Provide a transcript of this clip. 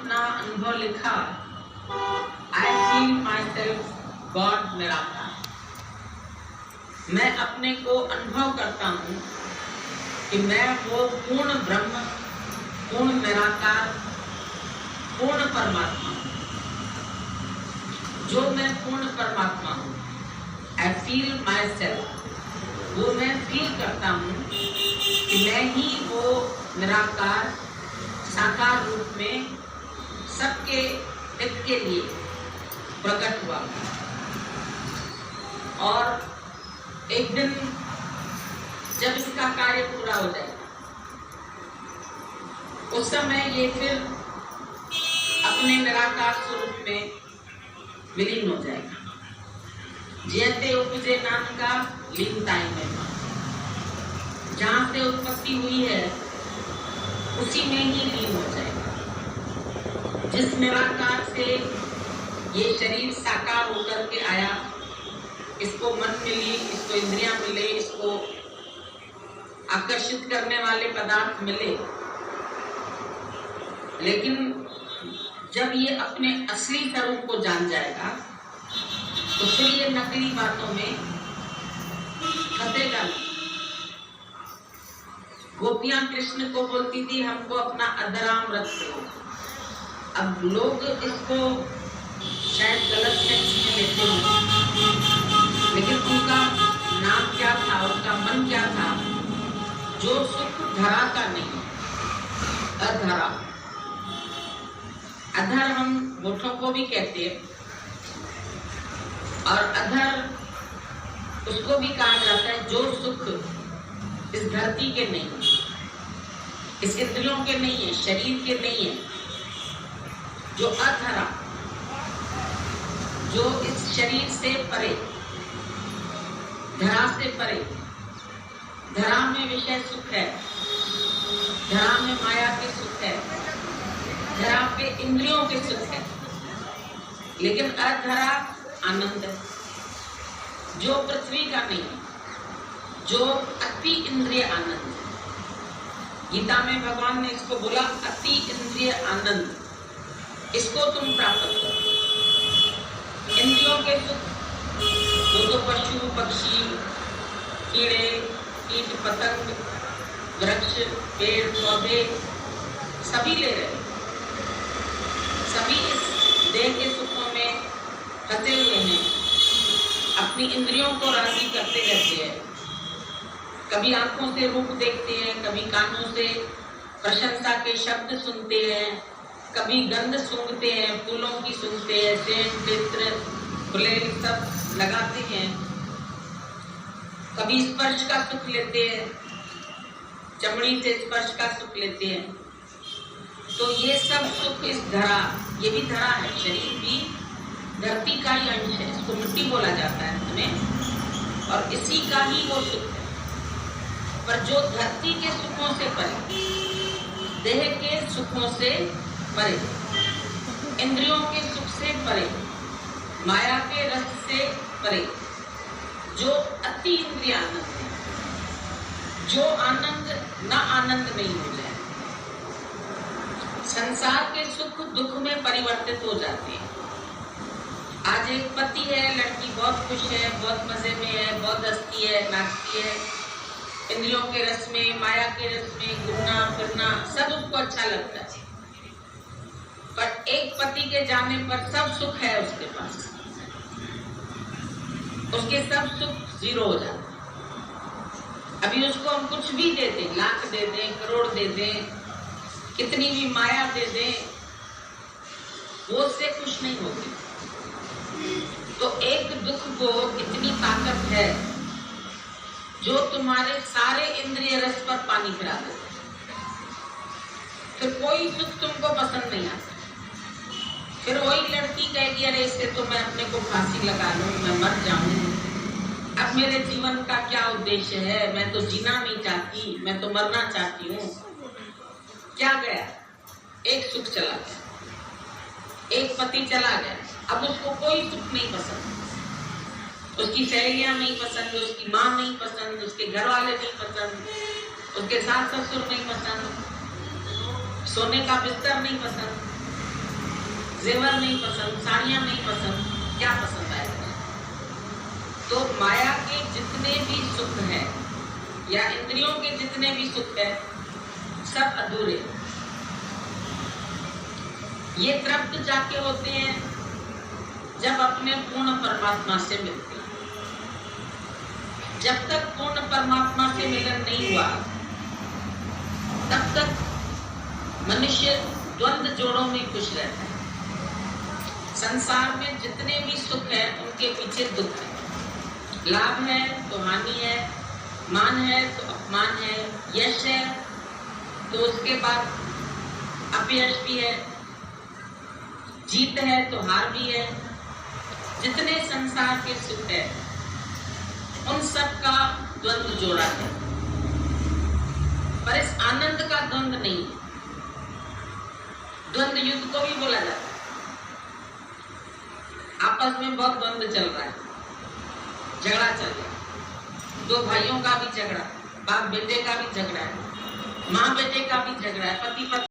अपना अनुभव लिखा, I feel my self God निराकार। मैं अपने को अनुभव करता हूँ कि मैं वो पूर्ण ब्रह्म, पूर्ण निराकार, पूर्ण परमात्मा हूँ। जो मैं पूर्ण परमात्मा हूँ, आई फील माई सेल्फ, वो मैं फील करता हूँ कि मैं ही वो निराकार साकार रूप में सबके हित के लिए प्रकट हुआ। और एक दिन जब इसका कार्य पूरा हो जाएगा, उस समय ये फिर अपने निराकार स्वरूप में विलीन हो जाएगा। जैसे उपजे नानका लीनताई में, जहाँ से उत्पत्ति हुई है उसी में ही लीन हो जाएगा। जिस निराकार से ये शरीर साकार होकर के आया, इसको मन मिली, इसको इंद्रियां मिले, इसको आकर्षित करने वाले पदार्थ मिले, लेकिन जब ये अपने असली स्वरूप को जान जाएगा तो फिर ये नकली बातों में फंसेगा नहीं। गोपियां कृष्ण को बोलती थी हमको अपना अधराम रख दो। अब लोग इसको शायद गलत सेंस में लेते होंगे, लेकिन उनका नाम क्या था, उनका मन क्या था? जो सुख धरा का नहीं, अधरा। अधर हम होठों को भी कहते हैं, और अधर उसको भी कहा जाता है जो सुख इस धरती के नहीं, इस इंद्रियों के नहीं है, शरीर के नहीं है, जो अधरा, जो इस शरीर से परे, धरा से परे। धरा में विषय सुख है, धरा में माया के सुख है, धरा पे इंद्रियों के सुख है, लेकिन अधरा आनंद है, जो पृथ्वी का नहीं, जो अति इंद्रिय आनंद है। गीता में भगवान ने इसको बोला अति इंद्रिय आनंद, इसको तुम प्राप्त करो। इंद्रियों के सुख वो तो पशु पक्षी, कीड़े कीट पतंग, वृक्ष पेड़ पौधे सभी ले रहे, सभी इस देह के सुखों में फंसे हुए हैं, अपनी इंद्रियों को राजी करते रहते हैं। कभी आंखों से रूप देखते हैं, कभी कानों से प्रशंसा के शब्द सुनते हैं, कभी गंध सूंघते हैं, फूलों की सूंघते हैं, सेंट चित्र गुलेल सब लगाते हैं, कभी स्पर्श का सुख लेते हैं, चमड़ी से स्पर्श का सुख लेते हैं। तो ये सब सुख इस धरा, ये भी धरा है, शरीर भी धरती का ही अंश है, इसको मिट्टी बोला जाता है हमें, और इसी का ही वो सुख है। पर जो धरती के सुखों से परे, देह के सुखों से परे, इंद्रियों के सुख से परे, माया के रस से परे, जो अति इंद्रिय आनंद है, जो आनंद न आनंद नहीं हो जाए। संसार के सुख दुख में परिवर्तित हो जाते हैं। आज एक पति है, लड़की बहुत खुश है, बहुत मजे में है, बहुत हंसती है, नाचती है, इंद्रियों के रस में, माया के रस में घूमना फिरना सब उसको अच्छा लगता है। पर एक पति के जाने पर सब सुख है उसके पास, उसके सब सुख जीरो हो जाते। अभी उसको हम कुछ भी दे दें, लाख दे दें, करोड़ दे दें, कितनी भी माया दे दें, वो उससे खुश नहीं होती। तो एक दुख को इतनी ताकत है जो तुम्हारे सारे इंद्रिय रस पर पानी फिरा देते, फिर कोई सुख तुमको पसंद नहीं आता। फिर वही लड़की कहेगी अरे इससे तो मैं अपने को फांसी लगा लूं, मैं मर जाऊं, अब मेरे जीवन का क्या उद्देश्य है, मैं तो जीना नहीं चाहती, मैं तो मरना चाहती हूँ। क्या गया, एक सुख चला गया, एक पति चला गया, अब उसको कोई सुख नहीं पसंद, उसकी सहेलियां नहीं पसंद, उसकी माँ नहीं पसंद, उसके घर वाले नहीं पसंद, उसके सास ससुर नहीं पसंद, सोने का बिस्तर नहीं पसंद, जेवर नहीं पसंद, साड़ियां नहीं पसंद, क्या पसंद आएगा? तो माया के जितने भी सुख हैं या इंद्रियों के जितने भी सुख है सब अधूरे। ये तृप्त जाके होते हैं जब अपने पूर्ण परमात्मा से मिलते हैं। जब तक पूर्ण परमात्मा से मिलन नहीं हुआ तब तक मनुष्य द्वंद्व जोड़ों में खुश रहता है। संसार में जितने भी सुख है उनके पीछे दुख है। लाभ है तो हानि है, मान है तो अपमान है, यश है तो उसके बाद अपयश भी है, जीत है तो हार भी है। जितने संसार के सुख है उन सब का द्वंद्व जोड़ा है, पर इस आनंद का द्वंद्व नहीं। द्वंद्व युद्ध को भी बोला जाता है। आपस में बहुत द्वंद्व चल रहा है, झगड़ा चल रहा है। दो भाइयों का भी झगड़ा, बाप बेटे का भी झगड़ा है, माँ बेटे का भी झगड़ा है, पति पत्नी